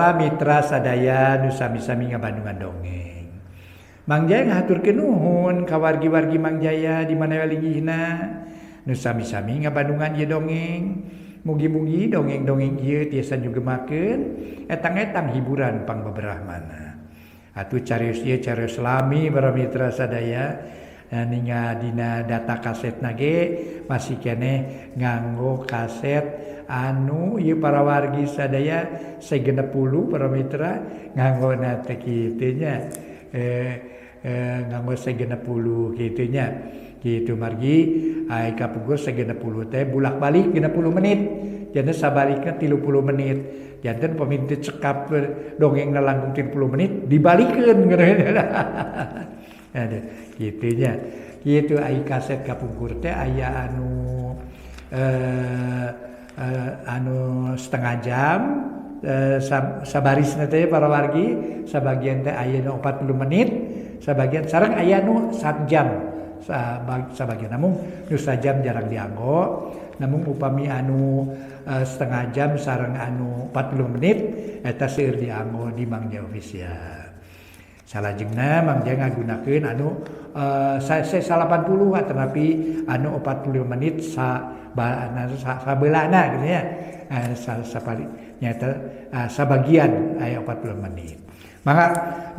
para mitra sadaya nu sami-sami ngabandungan dongeng. Mang Jaya ngaturkeun nuhun ka wargi-wargi Mang Jaya di mana walinggihna nu sami-sami ngabandungan ieu dongeng. Mugi-mugi dongeng-dongeng ieu tiasa nyugemakeun etang-etang hiburan pangbeberahmana. Atuh carios ieu carios lami para mitra sadaya. Ninga dina data kasetna ge masih keneh nganggo kaset anu ieu para wargi sadaya 60 para mitra nganggona teh kitu nya nganggo 60 kitu nya kitu margi ai kapugur 60 teh bulak-balik 60 menit janten sabalikna 30 menit janten pamintih cekap dongengna langkung 30 menit dibalikeun ada gitunya gitu ai kaset kapungkur teh aya anu setengah jam sabarisna teh para wargi sabagian teh aya nu 40 menit sabagian sareng aya nu 1 jam sabagian namun nu sajam jarang dianggo namun upami anu setengah jam sareng anu 40 menit eta seueur dianggo di Mang Jaya Official. Salajengna Mang Jaya ngagunakeun anu 80 tetapi anu 40 menit sabelana gitu ya. Sabagian aya 40 menit. Maka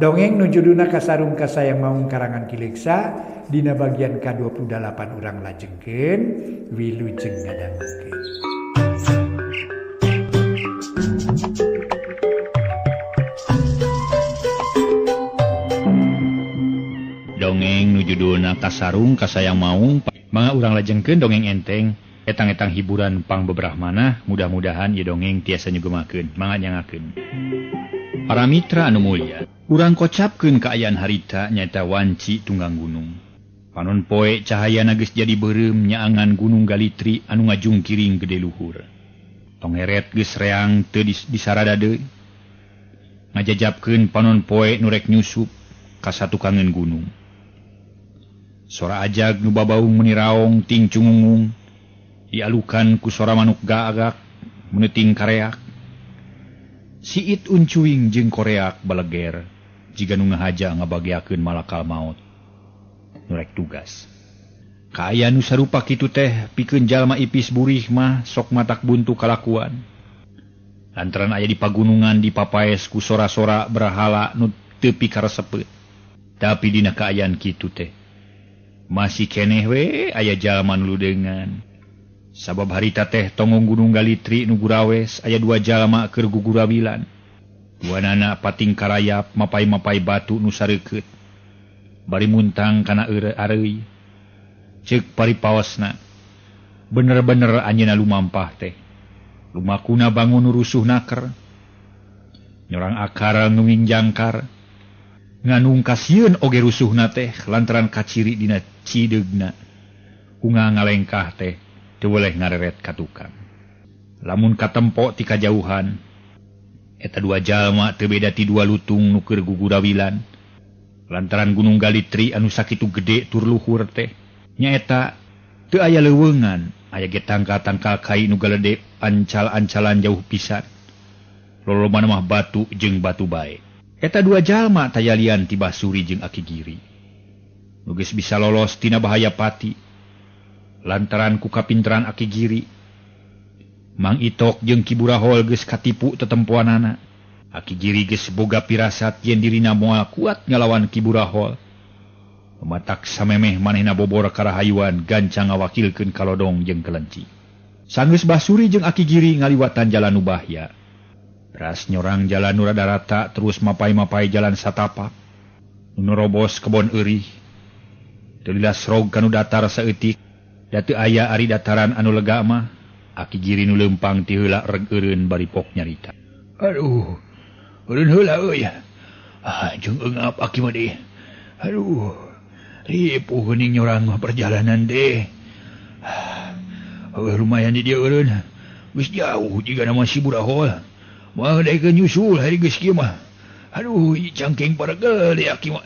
dongeng nu judulna Kasarung Kasayang Maung karangan Kileuksa dina bagian ka-28 urang lajengkeun wilujeng ngadangukeun. Dongeng nu judulna Kasarung Kasayang Maung mangga urang lajengkeun dongeng enteng etang-etang hiburan pangbeberahmana mudah-mudahan ieu dongeng tiasa nyugemakeun mangga nyangakeun. Para mitra anu mulya, urang kocapkeun kaayaan harita nyaeta wanci tunggang gunung. Panon poe cahayana geus jadi beureum nyaangan Gunung Galitri anu ngajungkiring gede luhur. Tongeret geus reang teu disarada deui. Ngajajabkeun panon poe nu rek nyusup ka satukangeun gunung. Sora ajag nu babaung meni raong ting cungungung dialukan ku sora manuk gaagak meneuting kareak. Siit uncuing jeung koreak baleger jiga nu ngahaja ngabagiakeun malakal maut nu rek tugas. Kaayaan nu sarupa kitu teh pikeun jalma ipis burih mah sok matak buntu kalakuan. Lantaran aya di pagunungan dipapaes ku sora-sora berhala nu teu pikaresepeut. Tapi dina kaayaan kitu teh masih keneh we aya jalma nu ludeungan. Sabab harita teh tongong Gunung Galitri nu gurawes aya 2 jalma keur gugurawilan. Duanana pating karayap mapai-mapai batu nu sareukeut. Bari muntang kana areuy. Ceuk paripaosna. Bener-bener anjeunna lumampah teh. Lumakuna bangun nu rusuh naker. Nyorang akar nuwing jangkar. Nganung kasieun oge rusuhna teh lantaran kaciri dina cideugna. Unga ngalengkah teh teu boleh ngareret ka tukang. Lamun katempo ti kajauhan eta 2 jalma teu beda ti 2 lutung nu keur gugurawilan. Lantaran Gunung Galitri anu sakitu gede tur luhur teh nyaeta teu aya leuweungan, aya ge tangkal-tangkal kai nu galedep ancal-ancalan jauh pisan. Lolobana mah batu jeung batu bae. Eta 2 jalma tayalian ti Basuri jeung Aki Giri. Nu geus bisa lolos tina bahaya pati. Lantaran ku kapinteran Aki Giri. Mang Itok jeung Ki Burahol geus katipu tetempoanana. Aki Giri geus boga pirasat yen dirina moal kuat ngalawan Ki Burahol. Matak samemeh manehna bobor karahayuan gancang ngawakilkeun kalodong jeung kelenci. Sanggeus Basuri jeung Aki Giri ngaliwatan jalan nu bahya. Ras nyorang jalan nu rada rata terus mapai-mapai jalan satapak. Nu robos kebon eurih. Teu lilas rog kanu datar saeutik. Da teu aya ari dataran anu lega mah. Aki Giri nu leumpang ti heula reg eureun bari pok nyarita. Aduh, eureun heula euy. Jeung eungap Aki mah deh. Aduh, ripuh geuning nyorang mah perjalanan deh. Lumayan di dieu eureun. Geus jauh jiga nama si Burahol. Mah daekeun nyusul hari geus kieu mah. Aduh, cangking paregel deui Aki mah.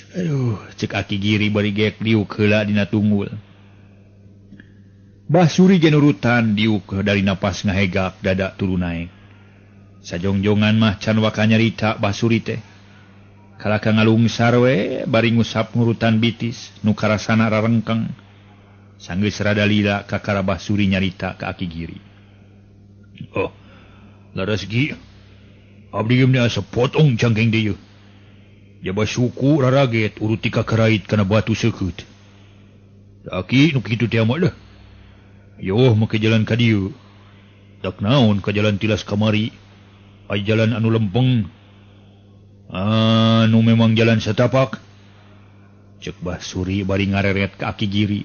Aduh, cek Aki Giri bari geek liuk heula dina tunggul. Basuri gen urutan diuk dari napas ngahegak dada turun naik. Sajongjongan mah can waka nyarita Basuri teh. Kalaka ngalung sarwe bari ngusap ngurutan bitis nu karasana rarengkeng. Sanggeus rada lila kakara Basuri nyarita ka Aki Giri. Oh, laras gi. Abdi geus asa potong cangkeng dieu. Jaba suku raraget urut ti kakerait kana batu seukeut. Aki nu kitu teh mah dah. Yo make jalan ka dieu. Tak naon ka jalan tilas kamari. Ai jalan anu lempeng. Anu memang jalan setapak. Cek Basuri bari ngareret ka Aki Giri.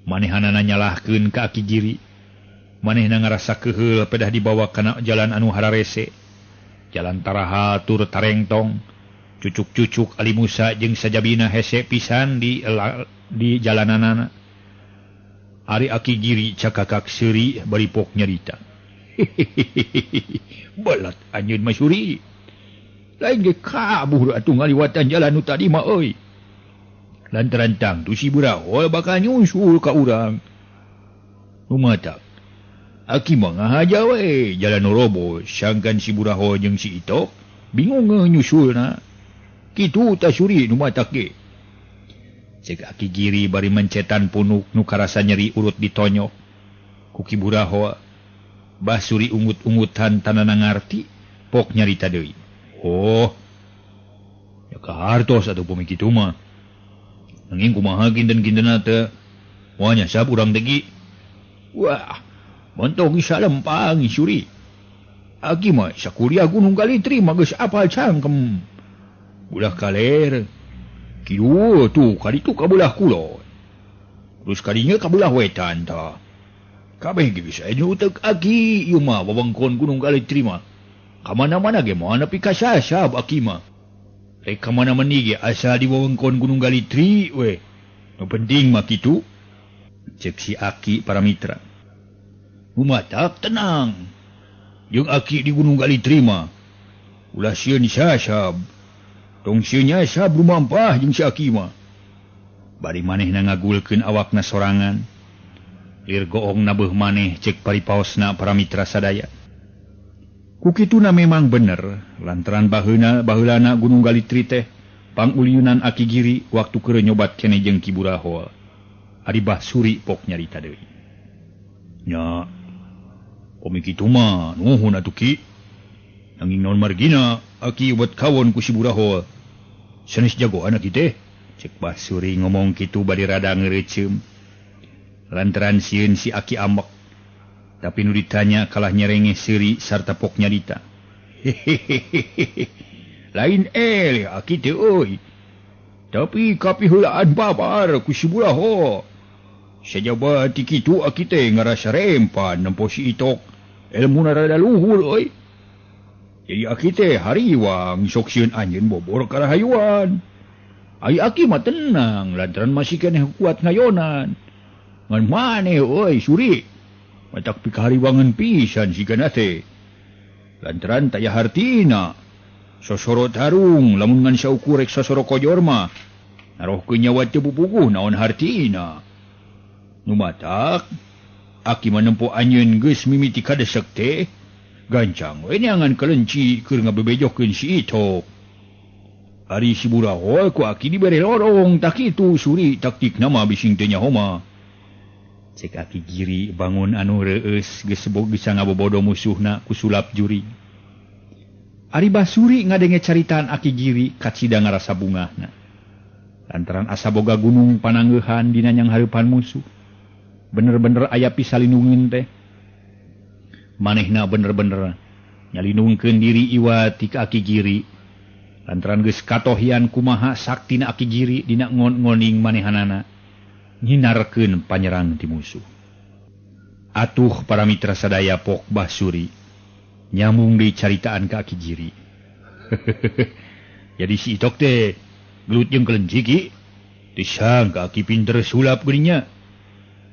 Manehanana nyalahkeun ka Aki Giri. Manehna ngarasa keheul pedah dibawa kana jalan anu hararese. Jalan taraha tur tarengtong. Cucuk-cucuk Ali Musa jeung sajabina hese pisan di jalananana. Ari Aki Giri cakakak seuri bari pok nyarita. Balat anjeun mah Suri. Lain ge kabuh atuh ngaliwatan jalan nu tadi mah euy. Lantaran tang tu si Buraho bakal nyusul ka urang. Rumatak. Aki mah ngahaja we jalan nu robo sangkan si Buraho jeung si Itok bingung nyusulna. Kitu ta Suri nu matak ge. Cek Aki Giri bari mencetan punuk nu karasa nyeri urut ditonyok. Kuki Buraho Basuri ungut-ungutan tanana ngarti pok nyarita deui. Oh. Ya kahartos atuh pumi kitu mah. Nanging kumaha ginten-gintena teh moal nyasap urang teh gi. Wah, montong salempang Suri. Aki mah sakuliah Gunung Galitri mah geus apal cangkem. Budak kaler. Kieu tuh kaditu kabelah kulon. Terus kadinya kabelah wetan ta. Kabeh ge bisa nyutek Aki ieu mah wewengkon Gunung Galitri mah. Ka mana-mana ge moal nepi ka sasab Aki mah. Rek ka mana-mana ge asal di wewengkon Gunung Galitri we. Nu penting mah kitu. Cek si Aki para mitra. Umatak tenang. Jeung Aki di Gunung Galitri mah. Ulah sieun sasab. Tong sieun nyasab lumampah jeung si Aki mah. Bari manehna ngagulkeun awakna sorangan. Lir goongna beuh maneh cek paripaosna para mitra sadaya. Kukituna memang bener lantaran baheulana Gunung Galitri teh panguliunan Aki Giri waktu keur nyobat keneh jeung Ki Buraho. Ari Basuri pok nyarita deui. Nya, pomi kitu mah nuhun atuh Ki. Nanging naon margina Aki buat kawon ku si Buraho. Sanes jagoan Aki teh. Cek Basuri ngomong kitu bari rada ngeureeceum. Lantaran sieun si Aki ambek. Tapi nu ditanya kalah nyerenge seuri sarta pok nyarita. Lain Aki teh euy. Tapi kapiheulaan babar ku si Buraho. Sajaba ti kitu Aki teh ngarasa rempan nempo si Itok. Elmuna rada luhur euy. Jadi Aki teh hariwang sok sieun anjeun bobor ka rahayuan. Ai Aki mah tenang lantaran masih keneh kuat ngayonan. Ngan maneh euy Suri. Matak pikahariwangan pisan sigana teh. Lantaran taya hartina. Sosoro tarung lamun ngan saukurek sosoro kojor mah. Narohkeun nyawa teu bubuguh naon hartina. Nu matak Aki manempo anjeun geus mimiti kadesek teh. Gancang we neangan kelenci keur ngabebejokeun si Itok. Ari si Buraho ku Aki dibere lorong tak kitu Suri taktikna mah bising teu nyaho mah. Cek Aki Giri bangun anu reueus geus bisa ngabobodo musuhna ku sulap juri. Ari Basuri ngadenge caritaan Aki Giri kacida ngarasa bungahna. Lantaran asa boga gunung pananggeuhan dina nyang hareupan musuh. Bener-bener aya pisalindungeun teh. Manehna bener-bener nyalindungkeun diri iwa ti ka Aki Giri. Lantaran geus katohian kumaha saktina Aki Giri dina ngon-ngoning manehanana. Nginarkeun panyerang ti musuh. Atuh para mitra sadaya pok Basuri nyambung deui caritaan ka Aki Giri. Jadi si Itok teh gelut jeung kelenci Ki. Disangka Aki pinter sulap geuning nya.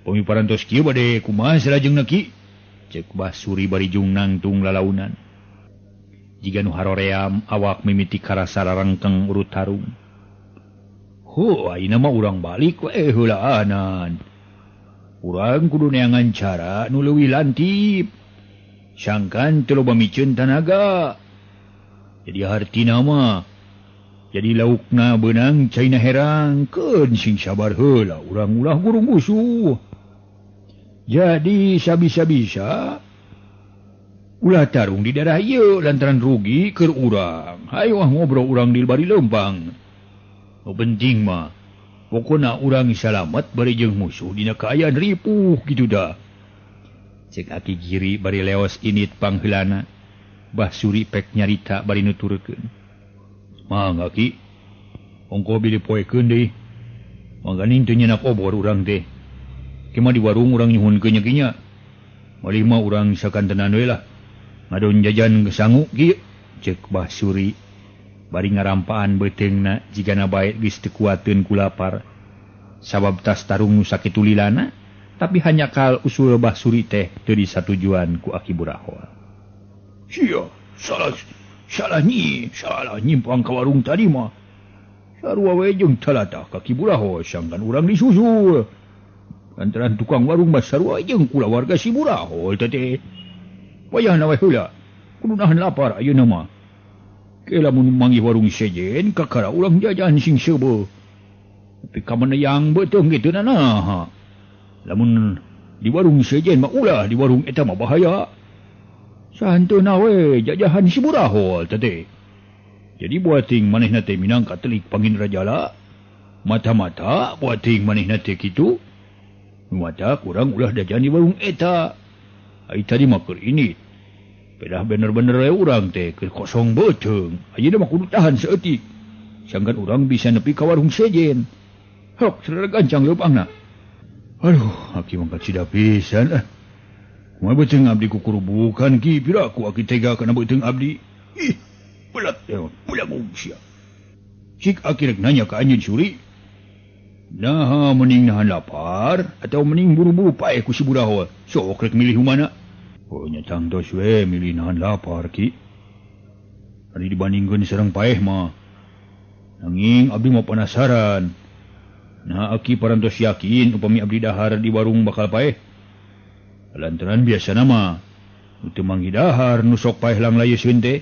Pomi parantos kieu bade kumaha salajengna Ki? Cek Basuri bari jung nangtung lalaunan. Jiga nu haroream awak mimiti karasa rarengkeng urut harung. Ayeuna mah urang balik we heulaanan. Urang kudu neangan cara nu leuwih lantip. Sangkan teu loba micen tanaga. Jadi hartina mah jadi laukna beunang caina herang keun sing sabar heula urang ulah gurung musuh. Jadi sabisa-bisa ulah tarung di daerah ieu lantaran rugi keur urang. Hayo ngobrol urang di bari lempang. Nu penting mah pokona urang salamet bari jeung musuh dina kaayaan ripuh kitu dah. Cek Aki Giri bari leos init pangheulana. Bah Suri pek nyarita bari nuturkeun. Mangga Ki. Ongko bili poekeun deui. Mangganing teu nyenak obor urang teh. Kema di warung urang nyuhunkeun nya kinya. Malih mah urang sakantenan we lah. Ngadon jajan gesangu Ki. Cek Bah Suri bari ngarampaan beuteungna jigana bae geus teu kuateun ku lapar. Sabab tas tarung nu sakitu lilana. Tapi hanya kal usul Bah Suri teh teu disatujuan ku Aki Buraho. Sia, salah nyimpang ka warung tadi mah. Sarua we jeung talatah ka Ki Buraho sangkan urang disusul. Lantaran tukang warung mah sarua jeung kula warga si Buraho teh. Payahna we heula. Kudu nahan lapar ayeuna mah. Ke lamun manggih warung sejen kakara urang jajan sing seubeuh. Tapi ka manehang beuteung kitu naha. Lamun di warung sejen mah ulah di warung eta mah bahaya. Santeuna we jajahan si Buraho teh. Jadi buating manehna teh minangka telik pangin rajala. Mata-mata buating manehna teh kitu. Mata kurang ulah dajan di warung eta. Ai tadi mah keur init. Pedah bener-bener we urang teh keur kosong beuteung. Ayeuna mah kudu tahan saeutik. Sangkan urang bisa nepi ka warung sejen. Hok sareng gancang leupangna. Aduh, Aki mangkat sida pisan. Moal beuteung abdi ku kurubukan Ki, piraku Aki tega kana beuteung abdi. Ih, belat ya, mulang sia. Cik Aki rek nanya ka anjeun Suri. Nah, mending nahan lapar atau mending buru-buru paeh ku si Buraho. Sok rek milih mana? Oh, nyatang tos we milih nahan lapar Ki. Ari dibandingkeun sareng paeh mah. Nanging abdi mah penasaran. Nah, Aki parantos yakin upami abdi dahar di warung bakal paeh. Lantaran biasa nama, teu manggi dahar nu sok paeh lang layeuskeun teh.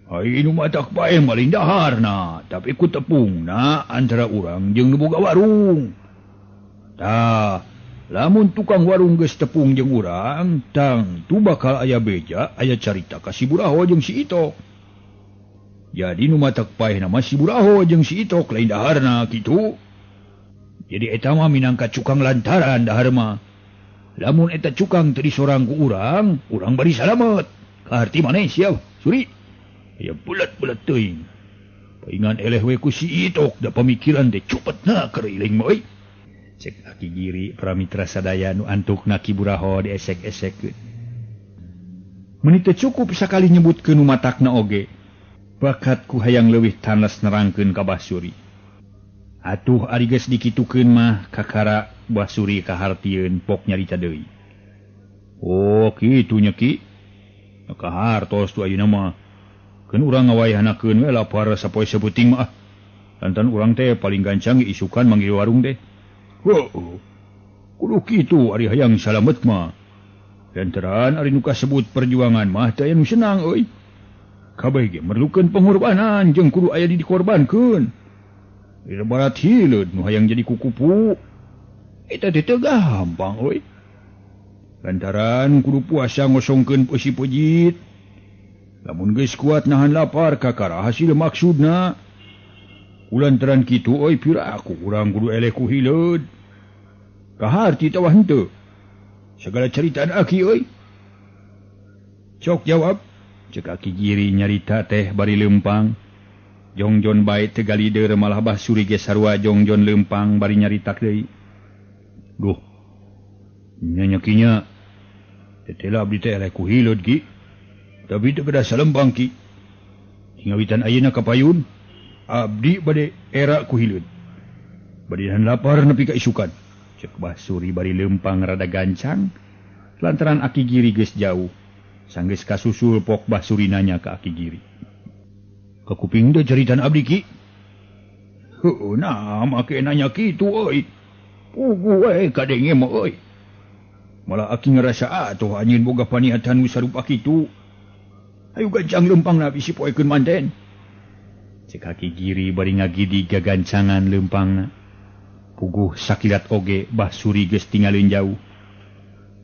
Ai nu matak paeh maling daharna, tapi ku tepungna antara urang jeung nu boga warung. Tah, lamun tukang warung geus tepung jeung urang, tang tu bakal aya beja, aya carita ka si Buraho jeung si Itok. Jadi nu matak paeh nama si Buraho jeung si Itok lain daharna kitu. Jadi eta mah minangka cukang lantaran dahar mah. Lamun eta cukang teu disorang ku urang bari salamet. Kaharti maneh sia, Suri? Ya bulat-bulat teuing. Paingan eleh we ku si Itok da pamikiran teh cupetna keur iling mah euy. Cek Aki Giri pramitra sadaya nu antukna Ki Buraho diesek-esekkeun. Meuni teu cukup sakali nyebutkeun nu matakna oge. Bakat ku hayang leuwih tanes nerangkeun ka Bah Suri. Atuh ari geus dikitukeun mah kakara Bah Suri kahartieun pok nyarita deui. Oh kitu nya Ki. Kahartos tu ayeuna mah. Keun urang ngawayahnakeun we lapar sapoe sabuting mah. Lantaran urang teh paling gancang isukan manggil warung teh. Heuh. Kudu kitu ari hayang salamet mah. Lantaran ari nu kasebut perjuangan mah teh anu senang euy. Kabeh ge merlukeun pengorbanan jeung kudu aya di dikorbankeun. Ibarat hileud nu hayang jadi kukupu. Eta teh gampang euy. Lantaran kudu puasa ngosongkeun peusi peujit. Lamun geus kuat nahan lapar kakara hasil maksudna. Kulantaran kitu euy piraku urang kudu eleh ku hileud. Kaharti tawah henteu. Segala caritaan Aki euy. Sok jawab. Cek Aki Giri nyarita teh bari leumpang. Jongjon bae teu galideur malah Bah Suri ge sarua jongjon leumpang bari nyarita deui. Duh. Nya kinya. Tetela abdi teh eleh ku hileud Ki. Tapi teu kada salempang Ki. Hingawitan ayeuna kapayun abdi bade era ku hileud. Bade nahan lapar nepi ka isukan. Cek Bah Suri bari leumpang rada gancang lantaran Aki Giri geus jauh. Sanggeus kasusul pok Bah Suri nanya ka Aki Giri. Kakuping teh caritan abdi Ki. Heuh, nah make nanya kitu euy. Pugu kadenge mah euy. Malah aki ngerasa atuh anjeun boga paniatan nu sarupa kitu. Ayo gancang lempangna bisi poekeun manten. Cek Aki Giri bari ngagidi gagancangan lempangna. Puguh sakilat oge Bah Suri geus tinggalin jauh.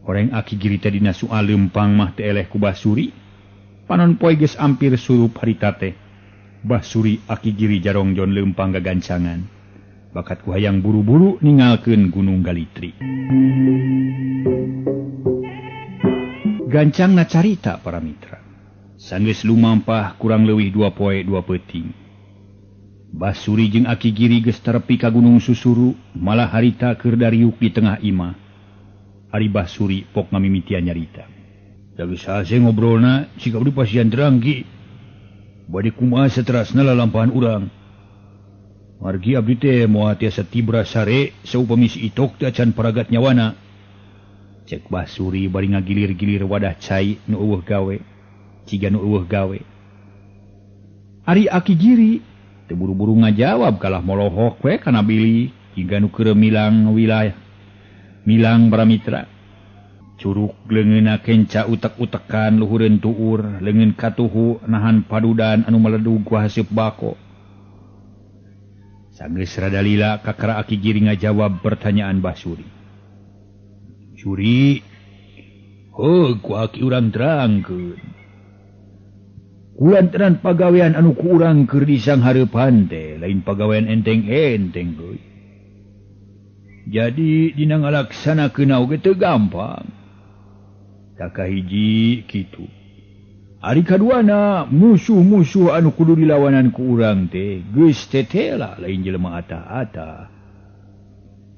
Horeng Aki Giri teh dina soal lempang mah teu eleh ku Bah Suri. Panon poe geus ampir surup harita teh. Bah Suri Aki Giri jarongjon lempang gagancangan. Bakat ku hayang buru-buru ningalkeun Gunung Galitri. Gancangna carita para mitra. Sanggeus lumampah kurang leuwih 2 poe 2 peuting. Bah Suri jeung Aki Giri geus terepi ka Gunung Susuru, malah harita keur dariuk di tengah imah. Ari Bah Suri pok ngamimitian nyarita. Da geus hase ngobrolna siga abdi pasian terang ki. Bade kumaha saterasna lalampahan urang. Margi abdi teh moal tiasa tibra sare saupami si Itok teh acan paragat nyawana. Cek Bah Suri bari ngagilir-gilir wadah cai nu eueuh gawe. Ciga nu eueuh gawe. Ari Aki Giri teu buru-buru ngajawab kalah molohok we kana Bili hingga nu keur milang wilayah. Milang para mitra. Curug leungeunna kenca utek-utekan luhureun tuur, leungeun katuhu nahan padudan anu meledug ku haseup bako. Sanggeus rada lila kakara Aki Giri ngajawab pertanyaan Bah Suri. Suri, ku Aki urang terangkeun. Kulantaran pagawean anu ku urang keur disanghareupan teh lain pagawean enteng-enteng euy. Jadi dina ngalaksanakeun oge teu gampang. Takahiji kitu. Ari kaduana musuh-musuh anu kudu dilawanan ku urang teh geus tetela lain jelema ata-ata.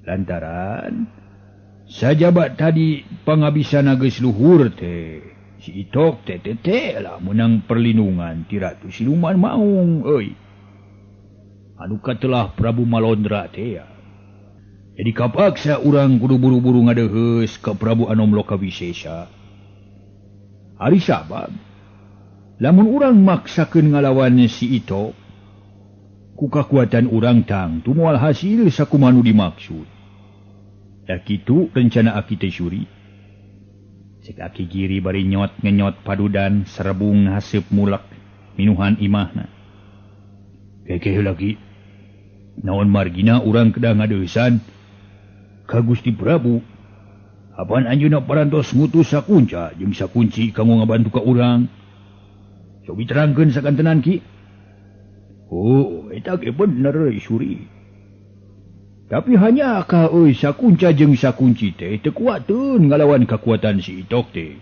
Lantaran sajabat tadi pangabisana geus luhur teh. Si Itok teh tetela menang perlindungan ti Ratu Siluman Maung euy. Anu katelah Prabu Malondra teh ya. Jadi kapaksa urang kudu buru-buru ngadeuheus ka Prabu Anom Lokawisesa. Ari sabab lamun urang maksakeun ngalawan si Itok ku kakuatan urang tangtu moal hasil sakumaha nu dimaksud. Da kitu rencana Aki teh Suri. Cek Aki Giri bari nyot-ngenyot padudan serebung haseup mulak minuhan imahna. Kekeh lagi. Naon margina urang kedah ngadeusan ka Gusti Prabu. Apaan anjeunna parantos ngutus sakunca jeung sakunci kanggo ngabantu ka urang. Cobi terangkeun sakantenan ki. Oh, eta ge bener Suri. Tapi hanya ka euy sakunca jeung sakunci teh teu kuateun ngalawan kakuatan si Itok teh.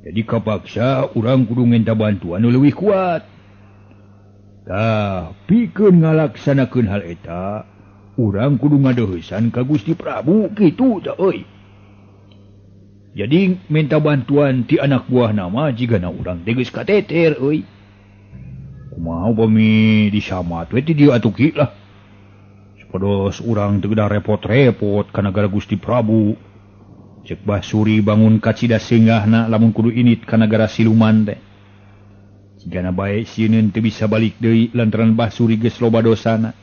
Jadi kapaksa urang kudu ngenta bantuan anu leuwih kuat. Tah, pikeun ngalaksanakeun hal eta, urang kudu ngadeuheusan ka Gusti Prabu kitu tah euy. Jadi minta bantuan ti anak buahna mah jigana urang teh geus kateter euy. Kumaha upami disamat we ti dieu atuh ki lah. Pados urang teu kedah repot-repot ka nagara Gusti Prabu. Cek Bah Suri bangun kacida singgahna lamun kudu init ka nagara Siluman teh. Cigana bae sieun teu bisa balik deui lantaran Bah Suri geus loba dosana.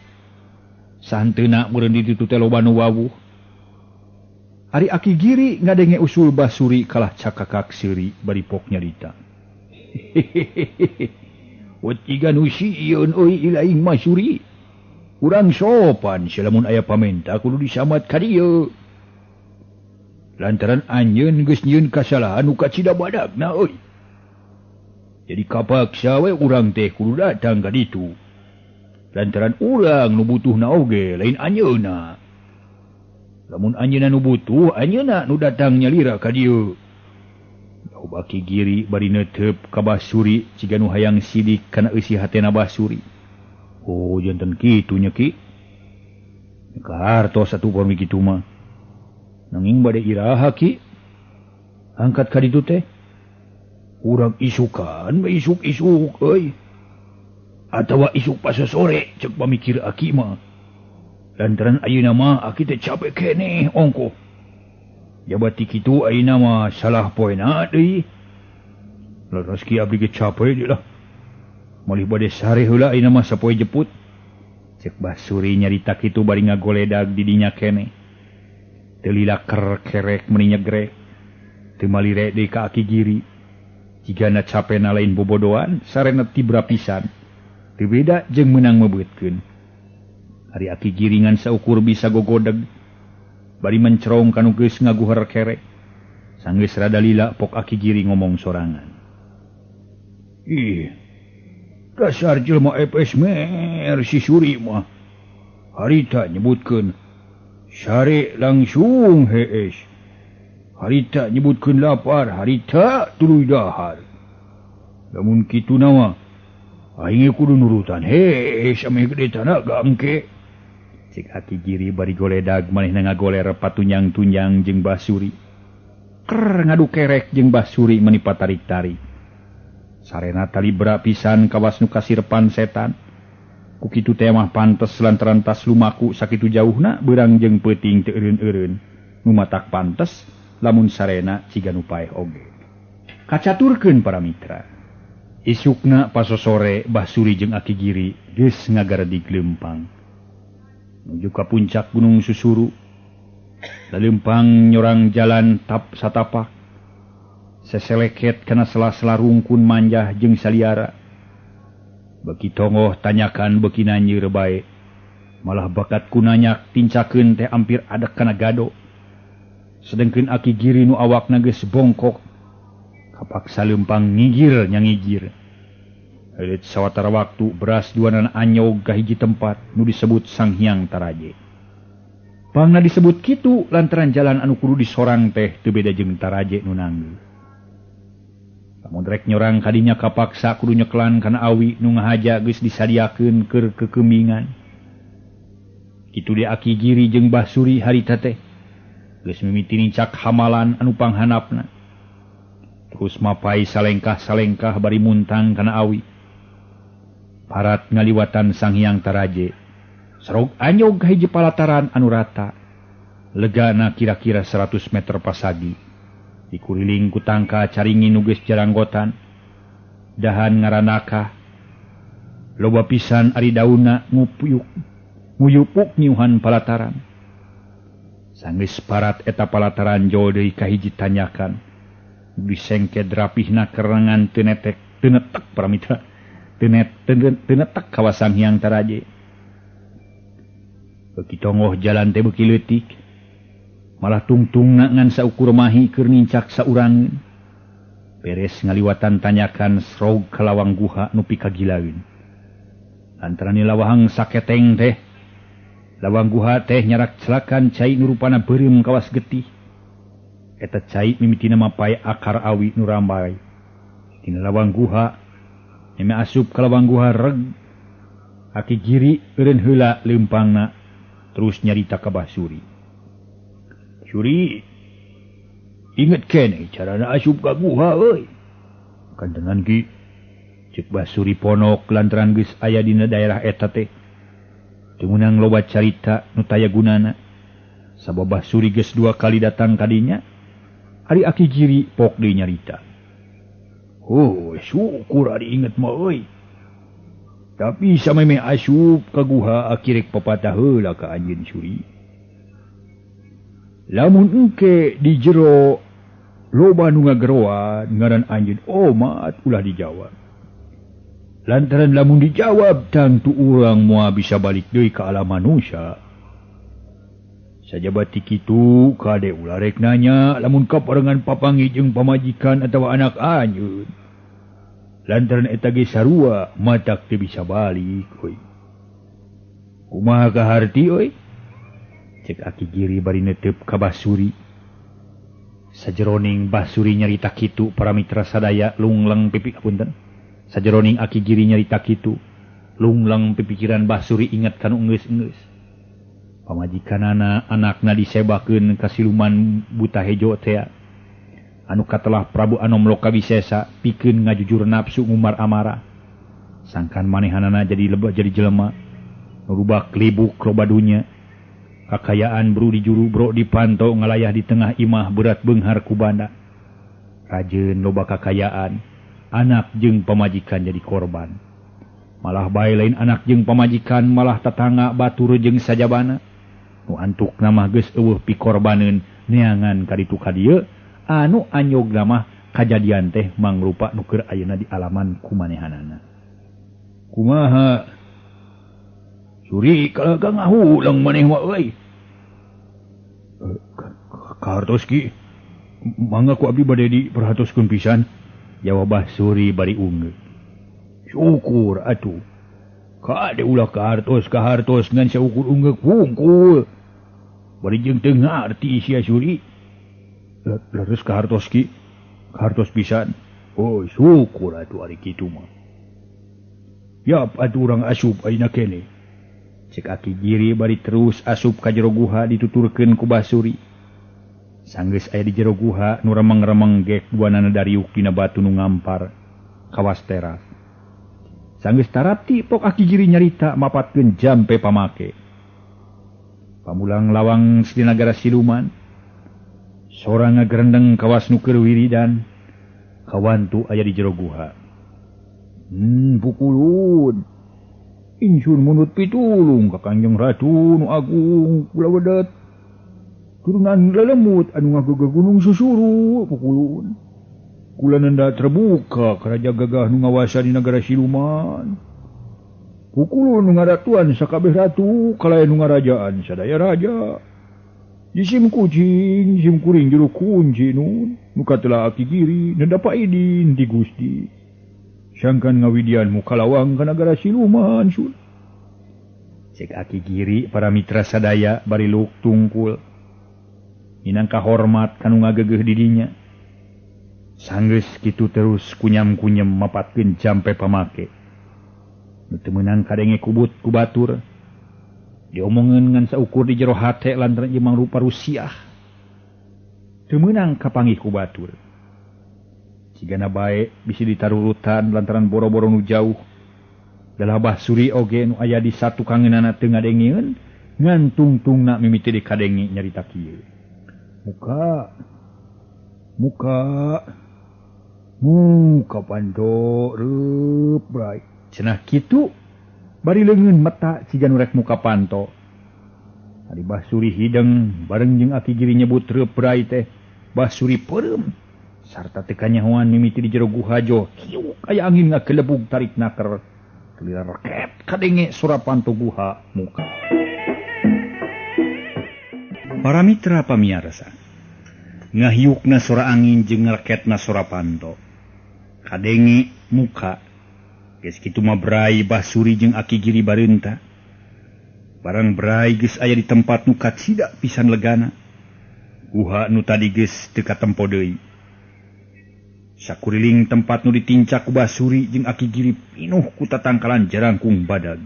Santeuna meureun di ditu teh loba nu wawuh. Ari Aki Giri ngadenge usul Bah Suri kalah cakakak seuri bari pok nyarita. Wetiga nu sieun euy ilaing mah Suri. Urang sopan silamun aya pamenta kudu disamat ka dieu. Lantaran anjeun geus nyieun kasalahan nu kacida badagna euy. Jadi kapaksa we urang teh kudu datang ka ditu. Lantaran urang nu butuhna oge lain anjeunna. Lamun anjeunna nu butuh, anjeunna nu datang nyalira ka dieu. Daub Aki Giri bari neuteup ka Bah Suri ciga nu hayang sidik kana eusi hatena Bah Suri. Oh, jantan kitu nya ki. Kahartos atuh pami kitu mah. Nanging bade iraha ki. Angkat ka ditu teh. Urang isukan, isuk-isuk euy. Atawa isuk pasosore ceuk pamikir Aki mah. Lantaran ayeuna mah Aki teh capek keneh ongkoh. Jabat ti kitu ayeuna mah salah poena deui. Laras ki abdi ge capek deui lah. Malih bade sare heula ayeuna mah sapoe jeput. Cek Basuri nyarita kitu bari ngagoledag di dinya kene. Teu lilaker kerek meuni nyegrek. Teu malire deui ka Aki Giri. Jigana capena lain bobodoan, sarena tibra pisan. Teu beda jeung meunang mebeutkeun. Ari Aki Giri ngan saukur bisa gogodeg. Bari mencerong kanu geus ngaguher kerek. Sanggeus rada lila pok Aki Giri ngomong sorangan. Ih, dasar jelema epes mer si Suri mah. Harita nyebutkeun sare langsung hees. Harita nyebutkeun lapar, harita tuluy dahar. Lamun kitu nama, aing kudu nurutan hees ame gede tanaga engke. Cek Aki Giri bari goledag manehna ngagoler patunyang-tunyang jeung Basuri. Ker ngadu kerek jeung Basuri meuni patarik-tarik. Sarena tali bera pisan kawas nu kasirepan setan. Ku kitu teh mah pantes lantaran tas lumaku sakitu jauhna beurang jeung peuting teu eureun-eureun. Nu matak pantes lamun sarena ciga nu paeh oge. Kacaturkeun para mitra. Isukna pasosore Basuri jeung Aki Giri geus ngagaredig leumpang. Nuju ka puncak Gunung Susuru. Leumpang nyorang jalan satapak. Seseleket kana sela-sela rungkun manjah jeung saliara. Beki tongoh tanyakan beki nanyeur bae. Malah bakat kunanyak tincakeun teh ampir adek kana gado. Sedengkeun Aki Giri nu awakna geus bongkok. Kapaksa leumpang ngigir nya ngigir. Eureut sawatara waktu beras duanan anyog ka hiji tempat nu disebut Sanghyang Taraje. Pangna disebut kitu lantaran jalan anu kudu disorang teh teu beda jeung Taraje nu nanggeu. Lamun rek nyorang kadinya kapaksa kudu nyeklan kana awi nu ngahaja geus disadiakeun keur kekembingan. Kitu de Aki Giri jeung Basuri harita teh geus mimiti nincak hamalan anu panghanapna. Terus mapai salengkah-salengkah bari muntang kana awi. Parat ngaliwatan Sanghyang Taraje. Sarog anyog ka hiji palataran anu rata. Legana kira-kira 100 meter pasagi. Dikuriling ku tangka caringin nu geus jaranggotan. Dahan ngaranakah. Loba pisan ari daunna nguyupuk nyuhan palataran. Sanggeus parat eta palataran jol deui ka hiji tanyakan. Disengked rapihna kerengan teu netek teu netek para mitra. Teu netek ka Sanghyang Taraje. Beki tongoh jalan teh beuki leutik. Malah tungtungna ngan saukur mahi keur nincak saurangeun. Beres ngaliwatan tanyakan srog ka lawang guha nu pikagilaeun. Lantaran lawahang saketeng teh. Lawang guha teh nyarak celakan cai nu rupana beureum kawas getih. Eta cai mimitina mapai akar awi nu rambai. Tina lawang guha meme asup ka lawang guha reg. Aki Giri eureun heula leumpangna. Terus nyarita ka Basuri. Suri, inget kene carana asup ka guha euy. Kantenan ki, cek Basuri ponok lantaran geus aya dina daerah eta teh. Teu meunang loba carita nu taya gunana. Sabab Basuri geus 2 kali datang ka dinya. Ari Aki Giri pok deui nyarita. Oh, syukur ari inget mah euy. Tapi sameme asup ka guha akirek papatah heula ka anjeun Suri. Lamun engke di jero loba nu ngageroan ngaran anjeun omat ulah dijawab. Lantaran lamun dijawab tentu urang moal bisa balik deui ka alam manusia. Sajabati kitu kade ulah rek nanya lamun kaparengan papangi jeung pamajikan atawa anak anjeun. Lantaran eta ge sarua matak teu bisa balik euy. Kumaha kaharti euy? Cek Aki Giri bari neuteup ka Basuri. Sajeroning Basuri nyarita kitu para mitra sadaya lungleng pipi punten. Sajeroning Aki Giri nyarita kitu lungleng pipikiran Basuri inget kanu enggeus-enggeus. Pamajikanana anakna disebakeun ka siluman buta hejo teh. Anu katelah Prabu Anom Lokabisesa pikeun ngajujur nafsu ngumar amarah. Sangkan manehanana jadi jelema nurubah klibuk loba dunya. Kakayaan bro di juru bro dipantau ngalayah di tengah imah berat beunghar ku banda. Rajeun loba kakayaan, anak jeung pamajikan jadi korban. Malah bae lain anak jeung pamajikan malah tetangga batur jeung sajabana. Nu antuk nama geus eueuh pikorbaneun neangan ka ditu ka dieu anu anyogna mah kajadian teh mangrupa nu keur ayeuna di alaman kumanehanana. Kumaha? Suri kalaga ngahulang maneh mah euy. Kahartos ki, mangga ku abdi bade diperhatoskeun pisan. Jawab Suri bari ungeuk. Syukur atuh. Kade ulah kahartos ngan saukur ungeuk wungkul. Bari jeung teu ngarti sia Suri. Leres kahartos ki, kahartos pisan. Oh, syukur atuh ari kitu mah. Yap atuh urang asup ayeuna keneh. Cek Aki Giri bari terus asup ka jero guha dituturkeun ku Basuri. Sanggeus aya di jero guha nu remeng-remeng gek duanana dariuk dina batu nu ngampar kawas teras. Sanggeus tarapti pok Aki Giri nyarita mapatkeun jampe pamake. Pamulang lawang Sidinagara siluman. Sora ngagerendeng kawas nu keur wiridan. Kawantu aya di jero guha. Pukulun. Insun munut pitulung ka Kanjeng Ratu nu agung kula wedat. Turunan lelemut anu ngagegah gunung susuru pukulun. Kula nenda terbuka ka raja gagah nu ngawasa di nagara siluman. Pukulun nu ngaratuan sakabeh ratu kalayan nu ngarajaan sadaya raja. Jisim kucing, jisim kuring juru kunci nun. Nu katelah Aki Giri nenda paidin di Gusti. Sangkan ngawidian mukalawang ka nagara siluman sun. Cek Aki Giri para mitra sadaya bari luk tungkul. Minangka hormat kanu ngagegeh didinya. Sanggeus kitu terus kunyam-kunyem mapatkeun jampe pamake. Teu meunang kadenge kubut ku batur. Diomongeun ngan saukur di jero hate lantaran ieu mangrupa rusiah. Teu meunang kapanggih ku batur. Sigana bae bisi ditarurutan lantaran boro-boro nu jauh. Dalah Basuri oge nu aya di satu kangeunana teu ngadengieun ngan tungtungna mimiti dikadenge nyarita kieu. Muka panto reup bray. Cenah kitu bari leungeun mata siga nu rek muka panto. Ari Basuri hideng bareng jeung Aki Giri nyebut reup bray teh Basuri peureum. Sarta teu kanyahoan mimiti di jero guha jo kieu aya angin ngakelebug tarik naker kelira reket kadenge surapanto guha muka. Para mitra pamiarsa ngahiukna sora angin jeung ngereketna surapanto kadenge muka geus kitu mah bray Basuri jeung Aki Giri bareunta barang bray geus aya di tempat nu kacida pisan legana guha nu tadi geus teu katempo deui. Sakuriling tempat nu ditincak ku Basuri jeung Aki Giri pinuh ku tatangkalan jarangkung badag.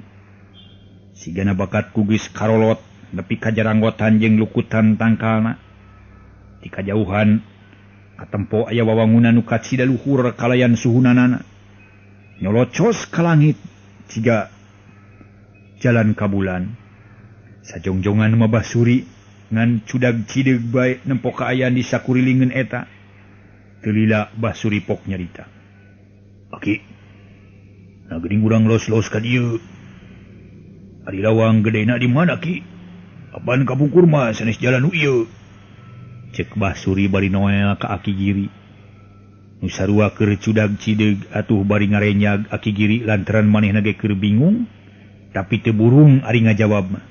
Sigana bakat ku geus karolot nepi ka jaranggotan jeung lukutan tangkalna. Ti kajauhan katempo aya wawangunan nu kacida luhur kalayan suhunanana. Nyolocos ka langit siga jalan ka bulan. Sajongjongan mah Basuri ngan cudag cideg bae nempo kaayaan di sakurilingeun eta. Kelila Basuri pok nyarita. Aki, nagering urang los-los ka dieu. Ari lawang gedena di mana Ki? Apaan kabungkur mah sanes jalan nu ieu? Cek Basuri bari noel ka Aki Giri. Nu sarua keur cudag cideg atuh bari ngarenyag Aki Giri lantaran manehna ge keur bingung, tapi teu burung ari ngajawab mah.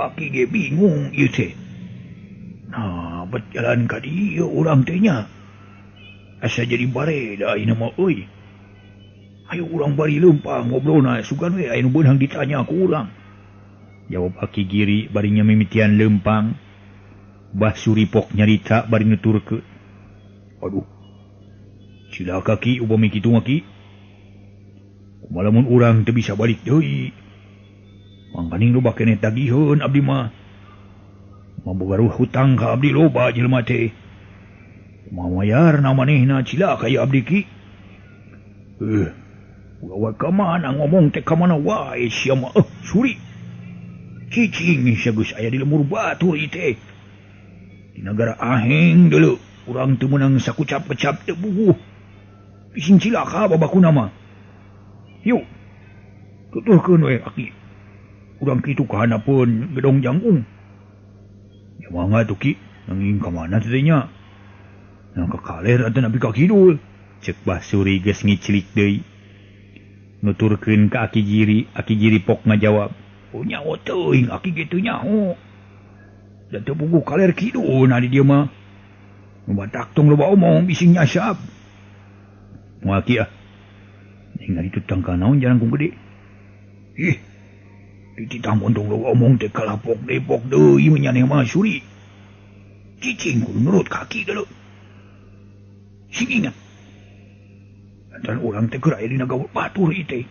Aki ge bingung ieu teh. Nah, berjalan ka dieu urang teh nya. Asa jadi bareda ayeuna mah euy. Ayo urang bari leumpang ngobrolna sugan we aya nu beunang ditanya ku urang. Jawab Aki Giri bari nya mimitian leumpang. Basuri pok nyarita bari nuturkeun. Aduh. Cilaka Ki upami kitu mah Ki. Kumaha lamun urang teu bisa balik deui. Mangkaning loba keneh tagiheun abdi mah. Mabogaruh hutang ka abdi loba jelema teh. Mamayarna manehna cilaka ya abdi Ki. Ulah ka mana ngomong teh ka mana wae sia mah Suri. Cicing sia geus aya di lemur batur ieu teh. Di nagara aheng deuleu urang teu meunang sakucap-kecap teu bubuh. Bising cilaka babaku nama. Yuk. Tuturkeun we Aki. Urang kitu kahanapeun gedong jangkung. Ya mangga tuh Ki, nanging ka mana teh nya? Nang ka kaler atau nabi ka kidul. Cek Basuri geus ngicilik deui. Nuturkeun ka Aki Giri pok ngajawab. Oh nyaho teuing Aki kitu nyaho. Da teu puguh kaler kidul na di dieu mah. Nu batak tong loba omong bising nyasap. Moal Ki ah. Ningali tutang ka naon jarangkung gede. Ih. Dititah montong loba omong teh kalapok depok deui menyaneh mah Suri. Cicing kudu nurut kaki dulu. Sing ingat. Dan orang teh keur aya dina gaul batur ieu teh.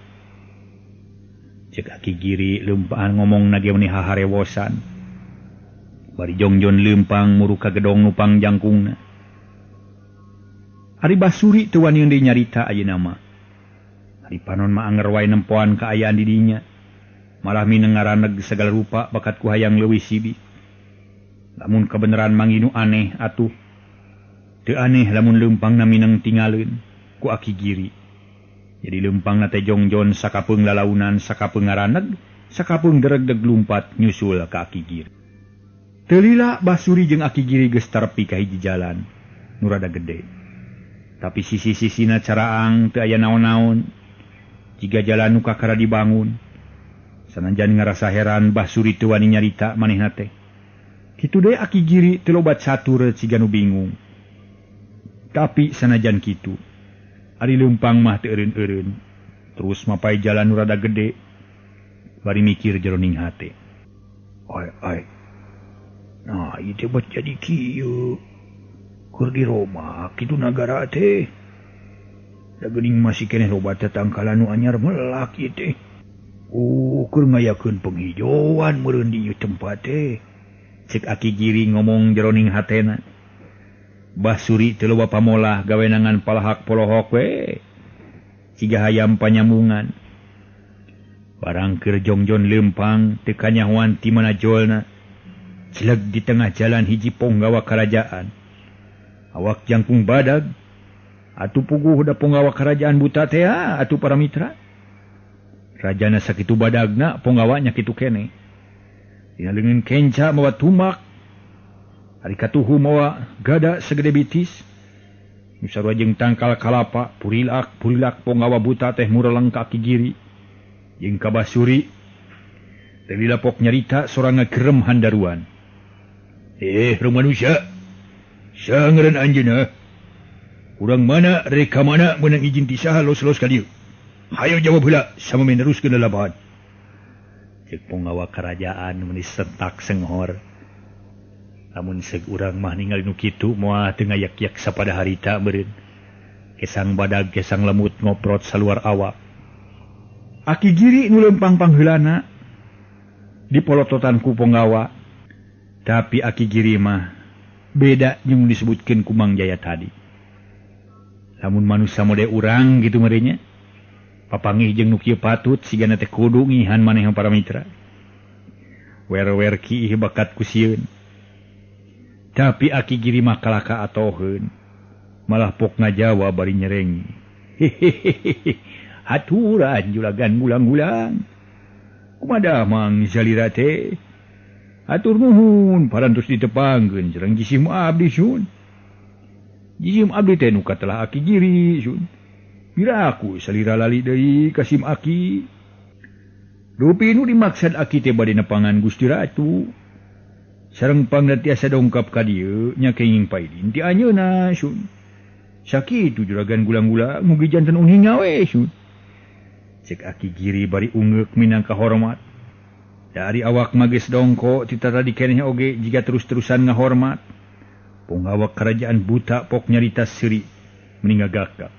Cek Aki Giri leumpaan ngomong na ge meni haharewosan. Bari jongjon leumpang muru ka gedong nupang jangkungna. Ari Basuri teu wani deui nyarita ayeuna mah. Ari panon mah anger wae nempoan kaayaan di dinya. Malah mineng ngaraneg segala rupa bakat ku hayang leuwih sibi. Lamun kebenaran manginu aneh atuh. Teu aneh lamun leumpangna mineng tingaleun ku Aki Giri. Jadi leumpangna teh jongjon sakapeung lalaunan, sakapeung ngaraneg, sakapeung deregdeg lumpat nyusul ka Aki Giri. Teu lila Basuri jeung Aki Giri geus tarepi ka hiji jalan nu rada gede. Tapi sisi-sisina caraang teu aya naon-naon. Jiga jalan nu kakara dibangun. Sananjan ngarasa heran Basuri teu wani nyarita manehna teh. Kitu deui Aki Giri teu lobat satur ciga nu bingung. Tapi sanajan kitu, ari leumpang mah teu eureun-eureun. Terus mapai jalan nu rada gede. Bari mikir jeroning hate. Ai. Nah, ieu teh bat jadi kieu. Keur di Roma kitu nagara teh. Da geuning masih keneh loba tatangkalan nu anyar melak ieu teh. Keur ngayakeun penghijauan meureun di ieu tempat teh. Cek Aki Giri ngomong jeroning hatena. Basuri teu loba pamolah gawenangan palahak polohok we. Ciga hayam panyambungan. Barang keur jongjon leumpang teu kanyahoan ti mana jolna. Cileg di tengah jalan hiji ponggawa kerajaan. Awak jangkung badag. Atuh puguh da ponggawa kerajaan buta teh atuh para mitra. Rajana sakitu badagna ponggawanya kitu keneh. Dina leungeun kenca mawa tumak. Ari katuhu mawa gada segede bitis. Nu sarua jeung tangkal kalapa purilak ponggawa buta teh mureleng ka Aki Giri. Jeung ka Basuri. Teu lila pok nyarita soranga gerem handaruan. Rong manusia. Sangeureun anjeunna. Urang mana reka mana meunang izin ti saha los-los ka dieu. Hayo jawab heula sama meneruskeun lalabahan. Cek ponggawa kerajaan meuni sentak senghor. Lamun seug urang mah ningali nu kitu moal teu ngayak-yak sapada harita meureun. Kesang badag kesang lemut ngoprot saluar awak. Aki Giri nu leumpang pangheulana dipolototan ku ponggawa. Tapi Aki Giri mah beda jeung disebutkeun ku Mang Jaya tadi. Lamun manusia mode urang gitu merenya. Papangih jeung nu kieu patut sigana teh kudu ngihan maneh para mitra. Wer-wer kieu bakat ku sieun. Tapi Aki Giri mah kalaka atoheun. Malah pok ngajawab bari nyereng. Hehehe. Haturan julagan gulang-gulang. Kumaha Mang Zalira teh? Atur nuhun parantos ditepangkeun sareng jisim abdi sun. Jisim abdi teh nu katelah Aki Giri sun. Biraku salira lali deui ka sim Aki. Rupi nu dimaksud Aki teh bade nepangan Gusti Ratu. Sareng pangna tiasa dongkap ka dieu nya kenging paidin ti anjeunna sun. Sakitu juragan gulang-gulang mugi janten uning we sun. Cek Aki Giri bari ungeuk minangka hormat. Dari awak magis dongko titara dikeneh oge jika terus-terusan ngahormat. Ponggawa kerajaan buta pok nyarita seuri mending ngagakak.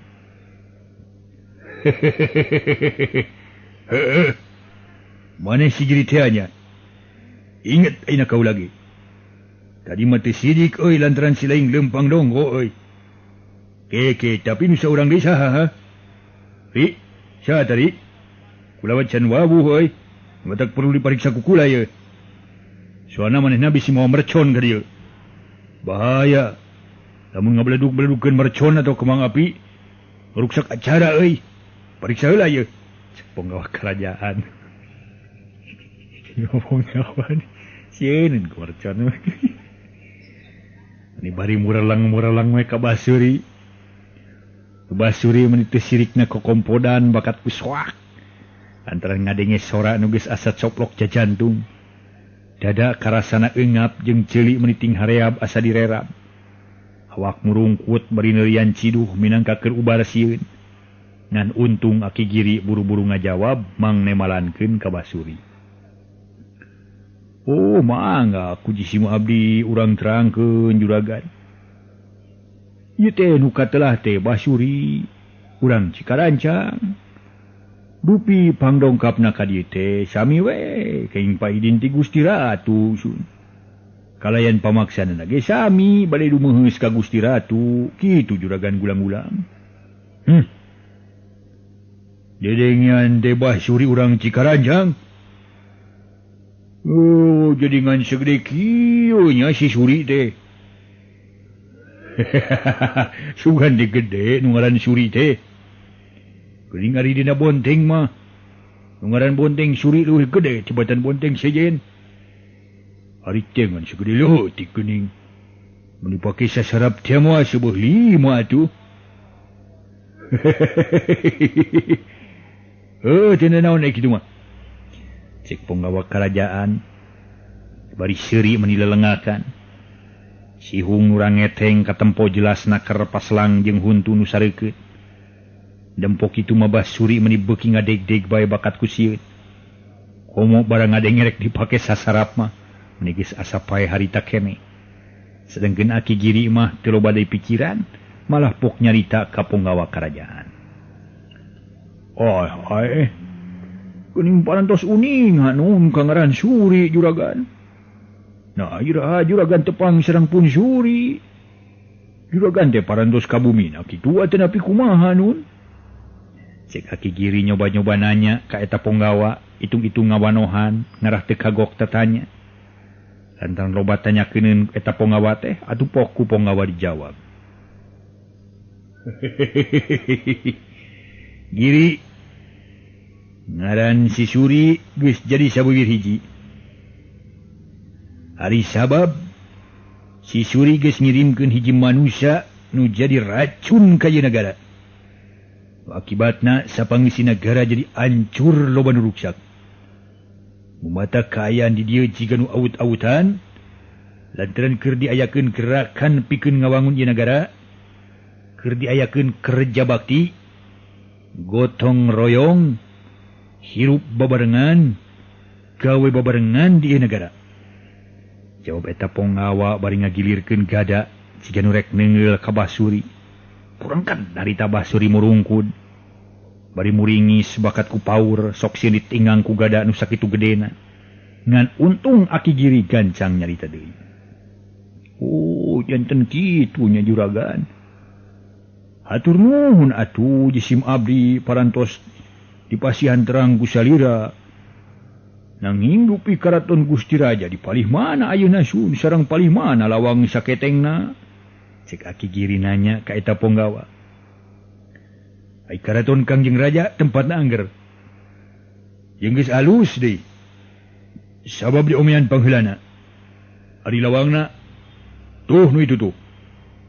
Mana si Giri teh nya? Ingat ayeuna kau lagi. Tadi mah teh sidik euy lantaran si laing leumpang dongko euy. Ke tapi nu saurang deui saha ha? Ri, saha tadi? Kula wacan wabuh euy. Matak perlu dipariksa ku kula ye. Soalna manehna bisi moal mercon ka dieu. Bahaya. Lamun ngabeleduk-beledukeun mercon atau kemang api, Ruksak acara euy. Pariksa heula ye. Penggawa kerajaan. Ngomong naon? Sieun kuarcan. Ini bari muralang we ka Basuri. Basuri menitu sirikna kokompodan bakat kuswak. Antara ngadenge sora anu geus asa coplok jajantung. Dada karasana eungap jeung ceuli meniting hareab asa direrab. Awak murungkut bari neurian ciduh minangka keur ubar sieun. Ngan untung Aki Giri buru-buru ngajawab mang nemalankeun ka Basuri. Oh, mangga aku jisimu abdi urang terangkeun juragan. Ieu teh nu katelah teh Basuri, urang Cikarancang. Dupi pangdongkapna ka dieu teh sami we kaing paidin ti Gusti Ratu sun. Kalayan pamaksana ge sami bade dumeheus ka Gusti Ratu, kitu juragan gulang-gulang. Dedengian teh Basuri urang Cikarancang. Oh, jadi ngan segede kieu nya si Suri teh. Sugan di gede nu ngaran Suri teh. Geuning ari dina bonteng mah. Nu ngaran bonteng Suri leuwih gede tibatan bonteng sejen. Ari teh ngan segede leutik geuning. Mun dipake sasarap teh mah seueuh 5 atuh. Cenah naon kitu mah. Cek penggawa kerajaan bari seuri menilelengakan sihung urang ngeteng katempo jelasna keur paslang jeung huntu nu sareukeut dempo kitu mah Basuri meuni beuki ngadeg-deg bae bakat ku sieun komo barang ngadeng rek dipake sasarap mah meuni geus asa pae harita kene sedengkeun Aki Giri mah teu loba deui pikiran malah pok nyarita ka penggawa kerajaan. Kuning parantos uning hanun kangaran Suri juragan. Nah, juragan tepang serang pun Suri. Juragan teh parantos kabumina kitu atuh napi kumaha nun? Cek Aki Giri nyoba-nyoba nanya ka eta penggawa, itung-itung ngawanohan, ngarah teu kagok tatanya. Lantaran loba tanyakeun eta penggawa teh, atuh pok ku penggawa dijawab. Giri ngaran si Suri geus jadi sabeuwir hiji. Ari sabab si Suri geus ngirimkeun hiji manusia nu jadi racun ka ieu nagara. Akibatna sapangisi nagara jadi ancur loba nu ruksak. Mumata kaayaan di dieu jiga nu awut-awutan lantaran keur diayakeun gerakan pikeun ngawangun ieu nagara, keur diayakeun kerja bakti, gotong royong, hirup babarengan, gawe babarengan di negara. Jawab eta penggawa bari ngagilirkeun gada siga nu rek neungeul ka Basuri. Purangkan narita Basuri murungkud. Bari muringis bakat ku paur sok sieun ditinggang ku gada nu sakitu gedena. Ngan untung Aki Giri gancang nyarita deui. Oh, janten kitu nya juragan. Hatur nuhun atuh jisim abdi parantos dipasihan terang Gusalira. Nanging dupi karaton Gusti Raja dipalih mana ayeuna sun sareng palih mana lawang saketengna? Cek Aki Giri nanya ka eta penggawa. Ai karaton Kangjeng Raja tempatna angger. Jeung geus alus deui. Sabab diomean pangheulana. Ari lawangna tuh nu itu tuh.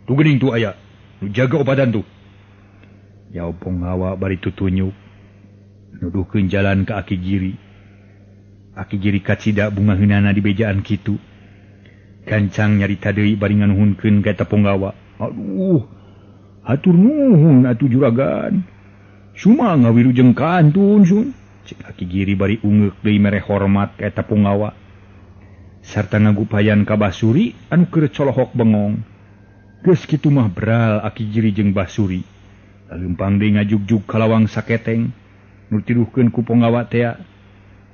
Tu geuning tu aya. Nu jaga opatan tuh. Jawab penggawa bari tutunyuk. Nuduhkeun jalan ka Aki Giri. Aki Giri kacida bunga heunana di bejaan kitu. Gancang nyarita deui bari nganuhunkeun ka eta penggawa. Aduh, hatur nuhun atuh juragan. Suma ngawilujeng kantun sun. Cek Aki Giri bari ungeuk deui mere hormat ka eta penggawa. Sarta ngagupayan ka Basuri anu keur colohok bengong. Geus kitu mah beral Aki Giri jeung Basuri. Leumpang deui ngajugjug ka lawang saketeng. Nutiruhkeun ku penggawa teh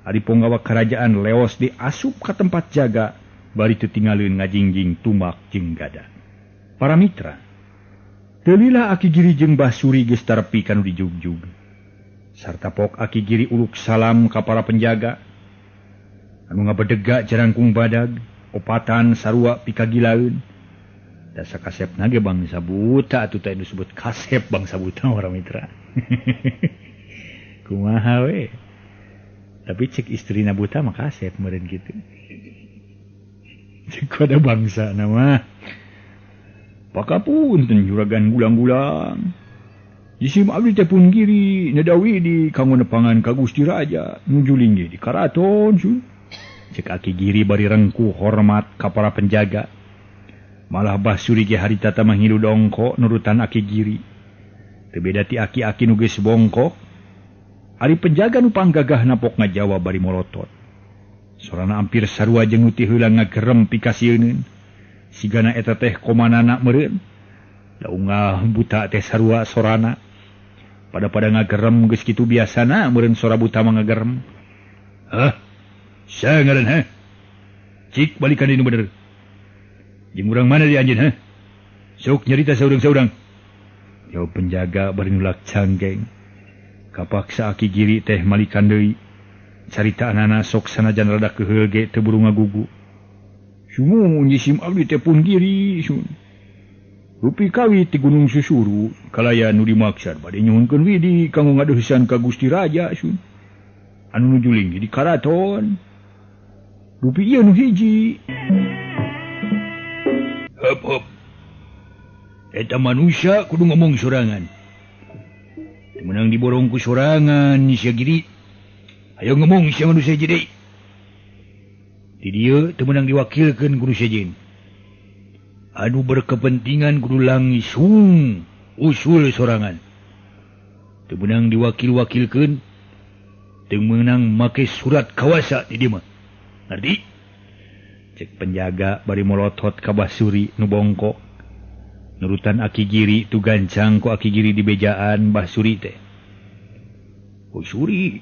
ari penggawa kerajaan leos diasup ka tempat jaga bari teu tinggalieun ngajingjing tumak jeung gada. Para mitra, teu lila Aki Giri jeung Basuri geus tarepi kanu dijugjug. Sarta pok Aki Giri uluk salam ka para penjaga anu ngabedega jarangkung badag, opatan sarua pikagilaeun. Dasa kasep nage bangsa buta atuh teh disebut kasep bangsa buta orang mitra. Kumaha we. Tapi cek istrina buta mah kasep meureun kitu. Cek ada bangsa nama. Pakapunten juragan gulang-gulang. Jisim abdi teh pun giri nadawi di kanggo nepangan ka Gusti Raja nuju linggi di karaton sun. Cek aki giri bari rengku hormat ka para penjaga. Malah Basuri ge harita teh mah ngilu dongko nurutan aki giri. Teu beda ti aki-aki nu geus bongkok. Ari penjaga nu panggagah napok ngajawab bari molotot. Sorana hampir sarua jeung nu ti heula ngagerem pikasieun. Sigana eta teh komanana meureun. Da unggal buta teh sarua sorana. Pada ngagerem geus kitu biasana meureun sora buta mah ngagerem. Hah? Saha ngaran hah? Cik balikan deui nu bener. Jeung urang mana di anjeun hah? Sok nyarita saurang-saurang. Jawab penjaga bari nulak canggeng. Kapaksa aki giri teh malikan deui. Carita anana sok sanajan rada keheul ge teu buru ngagugu. Sumun jisim abdi teh pun giri sun. Rupi kawit ti Gunung Susuru kalaya nu dimaksud bade nyuhunkeun widi kanggo ngadeuheusan ka Gusti Raja sun. Anu nuju linggi di karaton. Rupi ieu nu hiji. Hop. Eta manusia kudu ngomong sorangan. Menang diborong ku sorangan ni sia giri. Ayo ngomong sia manusia jadi. Di dieu teu menang diwakilkeun kudu sejen. Anu berkepentingan kudu langsung usul sorangan. Teu menang diwakil-wakilkeun. Teu menang make surat kawasa di dieu mah. Ngerti? Cek penjaga bari molotot ka Basuri nu bongkok. Nurutan aki giri tu gancang ku aki giri di bejaan Basuri teh. Basuri,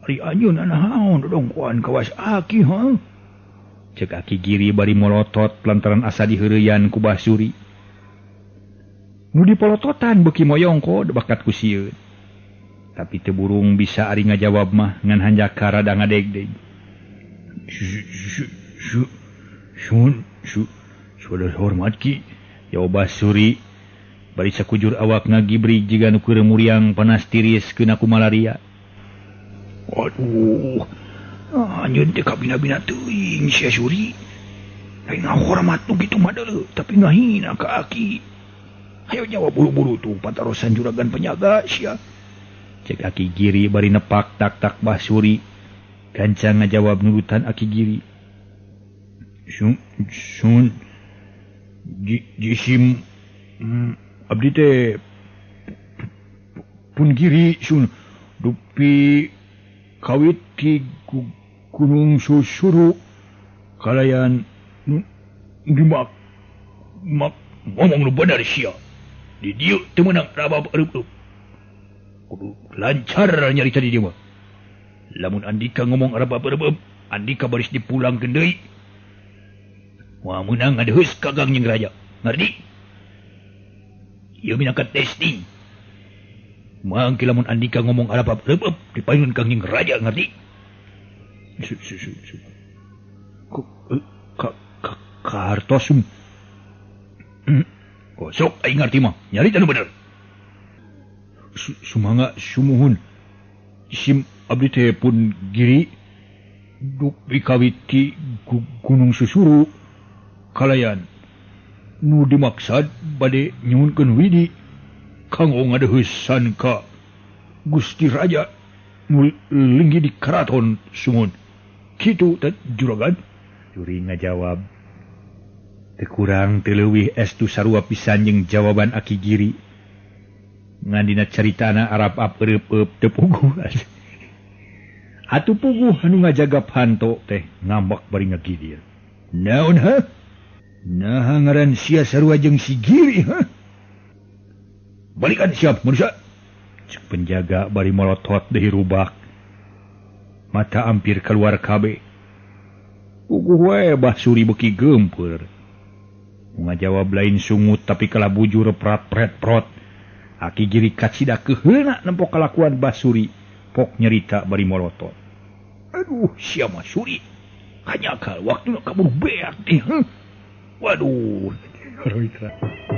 ari anjeun naon dongkoan kawas aki ha? Cek aki giri bari molotot lantaran asa diheureyan ku Basuri. Nu dipolototan beuki moyongko bakat ku sieun. Tapi teu burung bisa ari ngajawab mah ngan hanjaka rada ngadeg-deg. Sudah hormat ki. Jawab Basuri bari sakujur awak ngagibri jiga nu keur muriang panas tiris keuna ku malaria. Waduh. Anjeun teh kabina-bina teuing sia Suri. Lain ngahormat nu kitu mah deuleu, tapi ngahina ka aki. Hayo jawab buru-buru tuh patarosan juragan penjaga sia. Cek aki giri bari nepak tak-tak Basuri. Gancang ngajawab nurutan aki giri. Sun jisim abdi teh pun giri sun dupi kawit ti Gunung Susuru kalayan ngomong nu bener sia di dieu teu meunang rabab eueup kudu lancar nyarita di dieu mah lamun Andika ngomong rabab eueup Andika baris dipulangkeun deui. Wah menang ngadeheus ka Gangjing Raja. Ngerti? Ieu minangka testing. Mangke lamun Andika ngomong arabab leup dipaeun Gangjing Raja ngerti? Kartos. Sok aing ngarti mah. Nyarita nu bener. Sumangga sumuhun. Sim abdi teh pun giri duk bikawiti Gunung Susuru. Kalayan nu dimaksud bade nyuhunkeun widi kanggo ngadeuheusan ka Gusti Raja nu linggi di karaton sumun. Kitu teh juragan. Juri ngajawab. Teu kurang teu leuwih estu sarua pisan jeung jawaban aki giri. Ngan dina caritana arab-ab eueup teu puguh. Atuh puguh anu ngajaga panto teh ngambak bari ngagidir. Naon ha? Nah ngaran sia sarua jeung si giri ha? Balikan siap manusia. Cek penjaga bari molotot deui rubak. Mata hampir keluar kabeh. Puguh wae Basuri beuki geumpeur. Ngajawab lain sungut tapi kalah bujur prat-pret-prot. Aki giri kacida keheuna nempok kalakuan Basuri. Pok nyerita bari molotot. Aduh sia Basuri. Kanyakal waktu kabur beak teh. Waduh, Roitra.